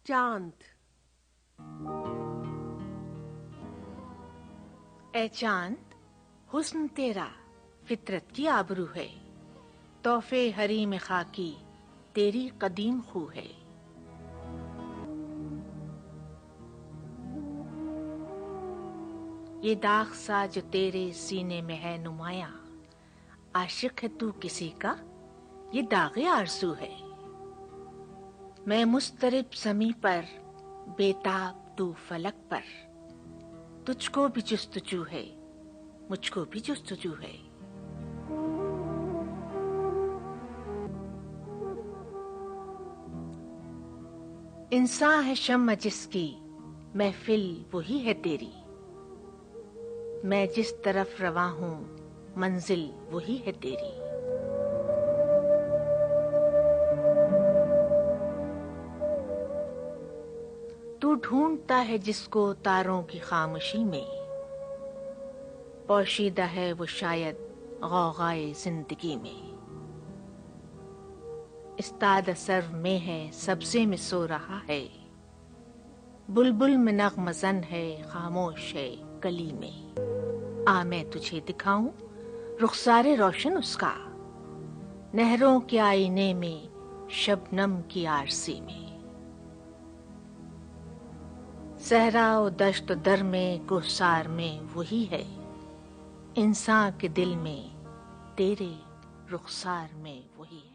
چاند. اے چاند، حسن تیرا فطرت کی آبرو ہے، تحفے حریم خاکی تیری قدیم خو ہے. یہ داغ سا جو تیرے سینے میں ہے نمایاں، عاشق ہے تو کسی کا یہ داغ آرزو ہے. میں مضطرب زمیں پر بےتاب تو فلک پر، تجھ کو بھی جستجو ہے مجھ کو بھی جستجو ہے. انسان ہے شمع جس کی محفل وہی ہے تیری، میں جس طرف رواں ہوں منزل وہی ہے تیری. تو ڈھونڈتا ہے جس کو تاروں کی خاموشی میں، پوشیدہ ہے وہ شاید غوغائے زندگی میں. استاد سرو میں ہے سبزے میں سو رہا ہے، بلبل میں نغمہ زن ہے خاموش ہے کلی میں. آ میں تجھے دکھاؤں رخسار روشن اس کا، نہروں کے آئینے میں شبنم کی آرسی میں. صحرا و دشت و در میں کوہسار میں وہی ہے، انسان کے دل میں تیرے رخسار میں وہی ہے.